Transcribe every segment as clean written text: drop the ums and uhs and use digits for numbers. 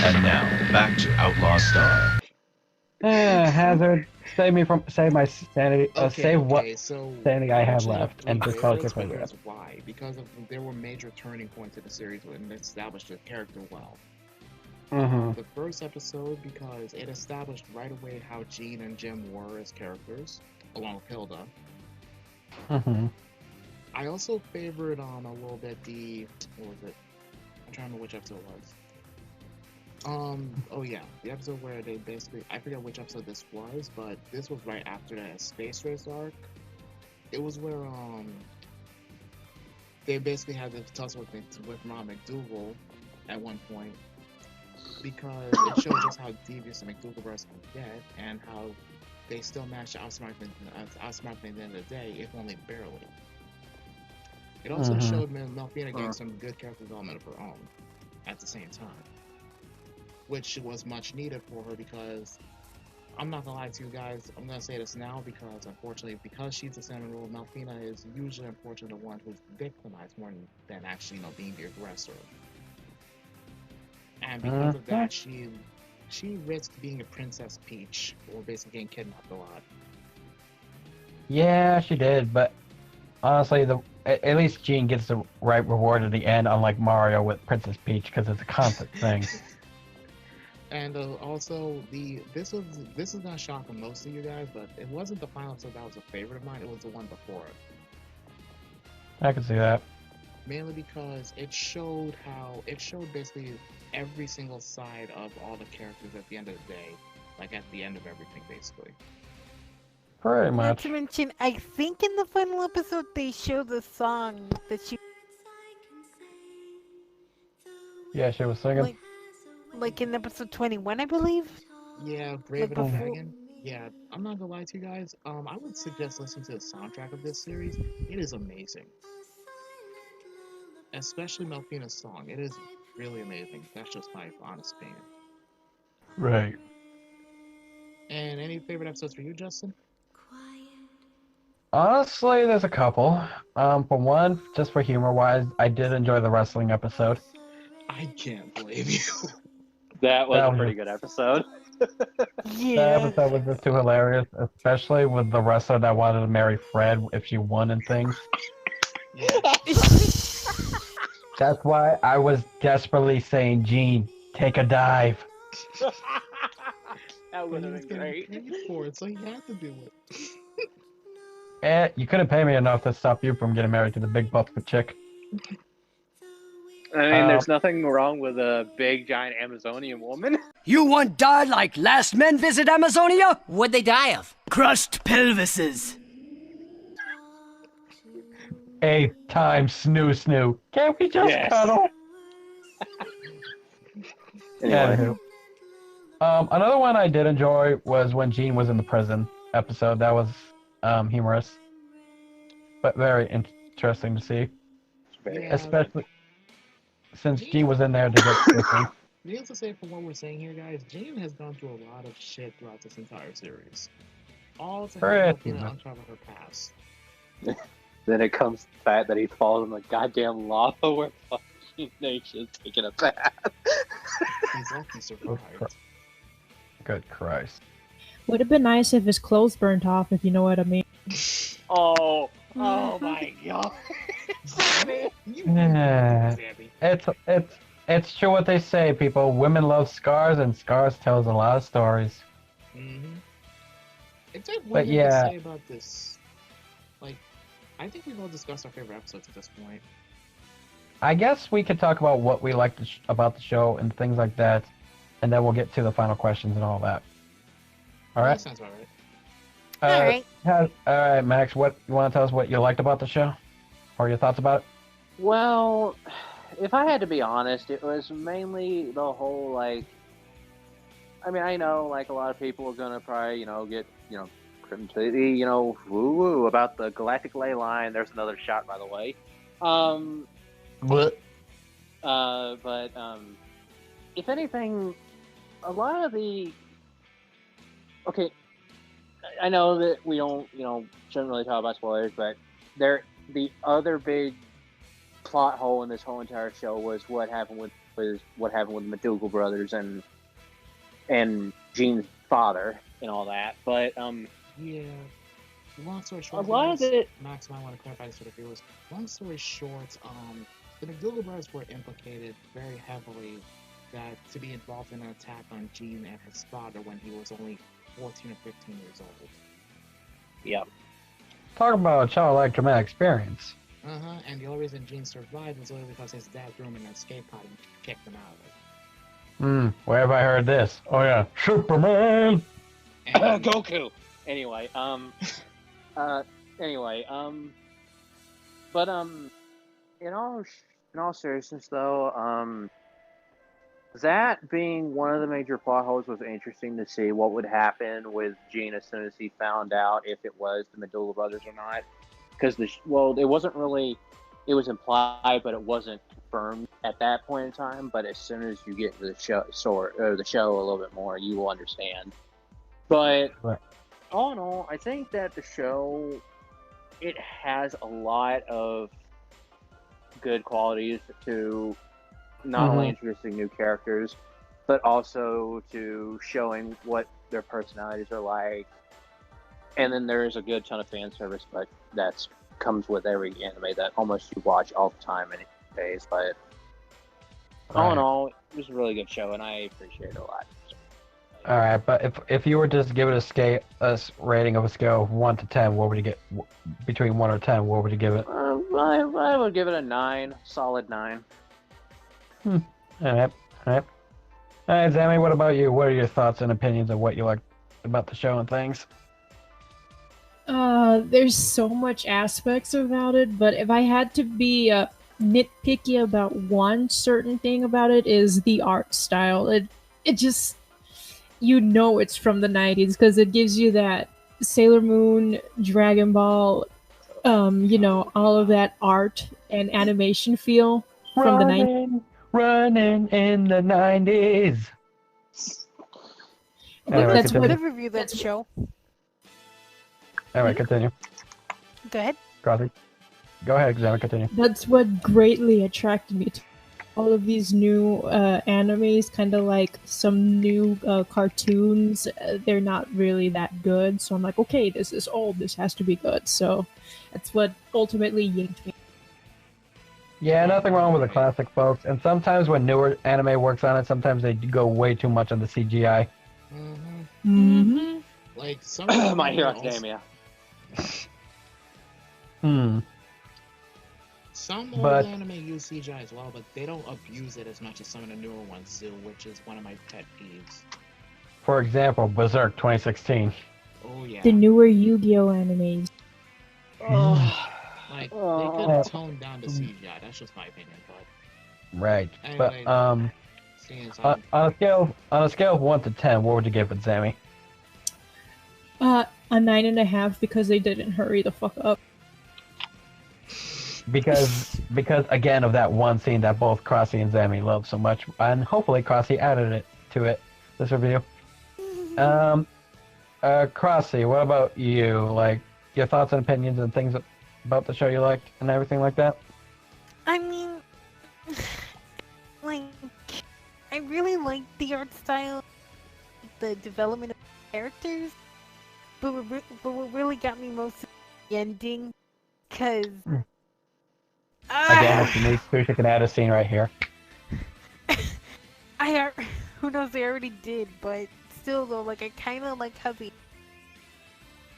And now, back to Outlaw Star. Hazard, save my sanity, Okay, save what okay, so sanity I I have actually have left, three and just focus favorites on the because rest. why? Because there were major turning points in the series when it established the character well. Mm-hmm. The first episode because it established right away how Jean and Jim were as characters, along with Hilda. Mm-hmm. I also favored a little bit what was it? I'm trying to remember which episode it was. Oh yeah, the episode where they basically, I forget which episode this was, but this was right after that space race arc. It was where they basically had to tussle with Ron McDougal at one point because it showed just how devious the McDougalverse can get and how they still managed to outsmart them at the end of the day, if only barely. It also showed Melfina getting some good character development of her own at the same time, which was much needed for her because I'm not gonna lie to you guys, I'm gonna say this now because unfortunately, because she's the cinnamon roll, Melfina is usually unfortunately the one who's victimized more than actually, being the aggressor. And because of that, she risked being a Princess Peach, or basically getting kidnapped a lot. Yeah, she did, but honestly, at least Jean gets the right reward at the end, unlike Mario with Princess Peach, because it's a constant thing. And also, this is gonna shock most of you guys, but it wasn't the final episode that was a favorite of mine. It was the one before it. I can see that. Mainly because it showed basically every single side of all the characters at the end of the day, like at the end of everything, basically. Pretty Not much. to mention, I think in the final episode they show the song that she Yeah, she was singing. like in episode 21, I believe. Yeah, Brave Like and the before. Dragon. Yeah, I'm not gonna lie to you guys. I would suggest listening to the soundtrack of this series. It is amazing, especially Melfina's song. It is really amazing. That's just my honest opinion. Right. And any favorite episodes for you, Justin? Honestly, there's a couple. For one, just for humor-wise, I did enjoy the wrestling episode. I can't blame you. That was That a was pretty good episode. That Yeah. episode was just too hilarious, especially with the wrestler that wanted to marry Fred if she won and things. Yeah. That's why I was desperately saying, Gene, take a dive. That would have been great. Paid for it, so he had to do it. You couldn't pay me enough to stop you from getting married to the big buff chick. I mean, there's nothing wrong with a big, giant Amazonian woman. You want die like last men visit Amazonia? What'd they die of? Crushed pelvises. 8th time snoo. Can't we just Yes. cuddle? Anyway. Anywho. Another one I did enjoy was when Gene was in the prison episode. That was humorous, but very interesting to see, Yeah, especially since Gene was in there to get different. needless to say, from what we're saying here, guys, Jane has gone through a lot of shit throughout this entire series. All to help Pretty Melfina much. uncover her past. Then it comes to the fact that he falls in the goddamn lava where fucking nation's taking a bath. He's lucky survived. Good Christ. Would have been nice if his clothes burnt off, if you know what I mean. Oh my god. Yeah. It's true what they say, people. Women love scars, and scars tells a lot of stories. Mm-hmm. If there's But one thing yeah. to say about this, like, I think we've all discussed our favorite episodes at this point. I guess we could talk about what we like about the show and things like that, and then we'll get to the final questions and all that. All That right. sounds about right. All right. All right, Max. What you want to tell us? What you liked about the show, or your thoughts about it? Well, if I had to be honest, it was mainly the whole, like, I mean, I know, like, a lot of people are gonna probably, get, completely, woo-woo about the galactic ley line. There's another shot, by the way. What? But if anything, a lot of the... Okay, I know that we don't, shouldn't really talk about spoilers, but the other big plot hole in this whole entire show was what happened with with what happened with the McDougal brothers and Gene's father and all that. But Yeah. Long story short, a lot guys, of it. Max might want to clarify this for the viewers. Long story short, the McDougal brothers were implicated very heavily to be involved in an attack on Gene and his father when he was only 14 or 15 years old. Yep. Talk about a childlike traumatic experience. And the only reason Gene survived was only because his dad threw him in an escape pod and kicked him out. Where have I heard this? Oh yeah, Superman! And Goku! Anyway, but in all seriousness though, that being one of the major plot holes was interesting to see what would happen with Gene as soon as he found out if it was the McDougal brothers or not. Because it wasn't really, it was implied, but it wasn't confirmed at that point in time. But as soon as you get to the show a little bit more, you will understand. But Right. all in all, I think that the show, it has a lot of good qualities to not only introducing new characters, but also to showing what their personalities are like. And then there is a good ton of fan service, but that comes with every anime that almost you watch all the time anyways. But all in all, it was a really good show, and I appreciate it a lot. All right, but if you were to just give it a rating of a scale of 1 to 10, what would you get? Between 1 or 10, what would you give it? I would give it a 9, solid 9. All right. All right, Zammy, what about you? What are your thoughts and opinions of what you like about the show and things? There's so much aspects about it, but if I had to be nitpicky about one certain thing about it, is the art style. It just, it's from the 90s because it gives you that Sailor Moon, Dragon Ball, all of that art and animation feel from the 90s. Running in the 90s. Anyway, That's I what could review that show. Anyway, continue. Go ahead. Crossy. Go ahead, Zammy, continue. That's what greatly attracted me to all of these new animes, kind of like some new cartoons. They're not really that good, so I'm like, okay, this is old, this has to be good. So that's what ultimately yanked me. Yeah, nothing wrong with the classic, folks. And sometimes when newer anime works on it, sometimes they go way too much on the CGI. Like some of My Hero Academia. Some old But- anime use CGI as well, but they don't abuse it as much as some of the newer ones do, which is one of my pet peeves. For example, Berserk 2016. Oh yeah. The newer Yu-Gi-Oh animes. Like they could tone down the CGI. That's just my opinion, but Right. anyway, But seeing as on a scale of 1 to 10, what would you give it, Zammy? A 9.5 because they didn't hurry the fuck up. Because again of that one scene that both Crossy and Zammy love so much, and hopefully Crossy added this review. Crossy, what about you? Like your thoughts and opinions and things about the show you liked and everything like that? I mean, like, I really like the art style, the development of characters, but what really got me most is the ending, because... Again, if you need to, you can add a scene right here. Who knows, they already did, but still though, like, I kind of like how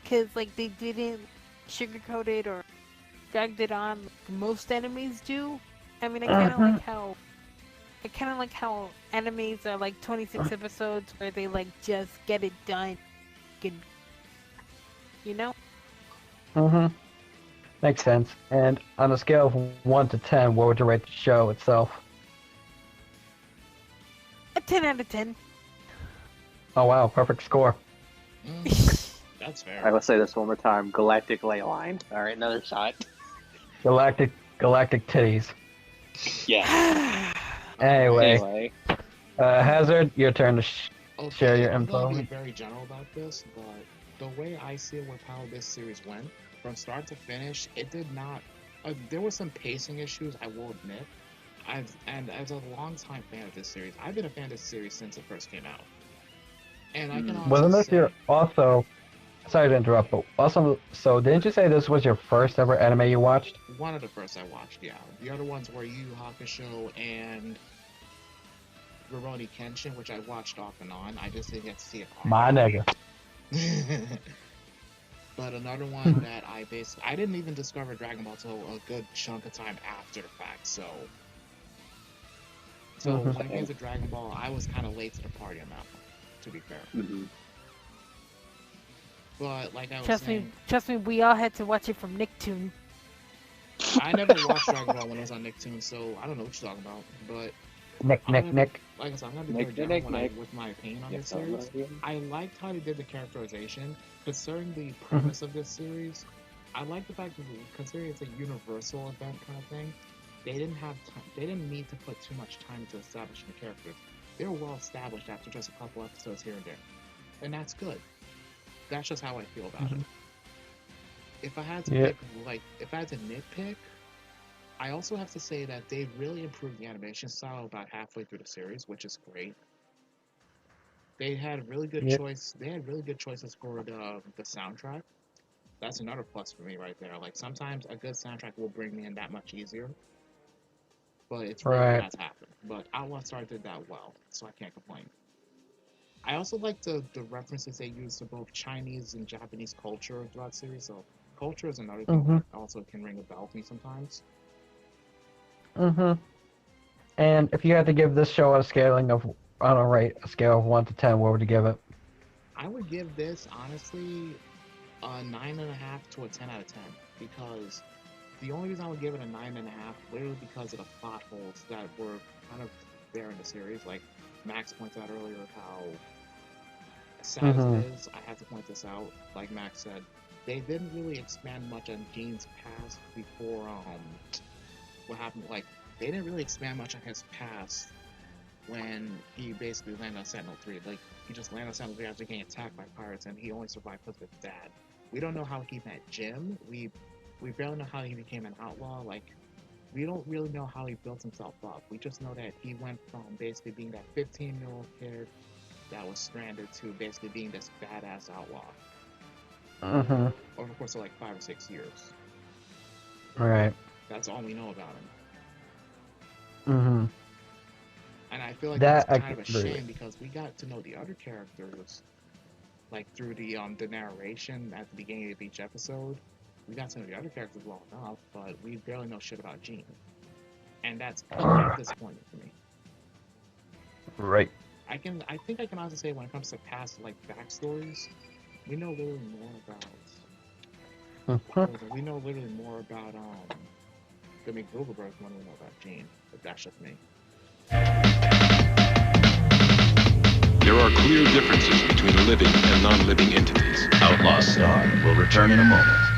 because, like, they didn't sugarcoat it or dragged it on like most animes do. I mean, I kind of like how animes are like 26 episodes where they like just get it done, you know? Makes sense. And on a scale of 1 to 10, what would you rate the show itself? A 10 out of 10. Oh wow, perfect score. that's fair. Alright, let's say this one more time. Galactic ley line. Alright, another shot. Galactic titties. Yeah. Anyway. Hazard, your turn to share your I'm info. gonna be very general about this, but the way I see it with how this series went, from start to finish, it did not. There were some pacing issues, I will admit. as a long-time fan of this series, I've been a fan of this series since it first came out. And I can honestly Wasn't this say, your also? Sorry to interrupt, but also, so didn't you say this was your first ever anime you watched? one of the first I watched, yeah. The other ones were Yu Yu Hakusho and Rurouni Kenshin, which I watched off and on. I just didn't get to see it all. My nigga. But another one that I didn't even discover Dragon Ball till a good chunk of time after the fact, so when it came to Dragon Ball, I was kind of late to the party on that one, to be fair. But like I was saying, Trust me, we all had to watch it from Nicktoon. I never watched Dragon Ball when it was on Nicktoon, so I don't know what you're talking about. But Nick. like I said, I'm gonna be very down with my opinion on this series. I liked how they did the characterization, considering the premise of this series. I like the fact that considering it's a universal event kind of thing, they didn't need to put too much time into establishing the characters. They were well established after just a couple episodes here and there, and that's good. That's just how I feel about it. If I had to nitpick, I also have to say that they really improved the animation style about halfway through the series, which is great. They had really good choice. They had really good choices for the soundtrack. That's another plus for me right there. Like sometimes a good soundtrack will bring me in that much easier, but it's really not happened. But Outlaw Star did that well, so I can't complain. I also like the references they use to both Chinese and Japanese culture throughout the series. So culture is another thing that also can ring a bell for me sometimes. And if you had to give this show a scaling of, on a scale of 1 to 10, what would you give it? I would give this, honestly, a 9.5 to a 10 out of 10. Because the only reason I would give it a 9.5, literally because of the plot holes that were kind of there in the series. Like Max pointed out earlier how sad as it is, I have to point this out. Like Max said, they didn't really expand much on Gene's past before, what happened. Like, they didn't really expand much on his past when he basically landed on Sentinel-3. Like, he just landed on Sentinel-3 after getting attacked by pirates, and he only survived because of his dad. We don't know how he met Jim. We barely know how he became an outlaw. Like, we don't really know how he built himself up. We just know that he went from basically being that 15-year-old kid that was stranded to basically being this badass outlaw. Over the course of like 5 or 6 years. Right. That's all we know about him. And I feel like that's kind of a shame because we got to know the other characters, like through the narration at the beginning of each episode. We got to know the other characters well enough, but we barely know shit about Gene. And that's kind of disappointing for me. Right. I think I can also say when it comes to past like backstories, we know literally more about we know literally more about the McDougal brothers than we know about Gene. But that's just me. There are clear differences between living and non-living entities. Outlaw Star will return in a moment.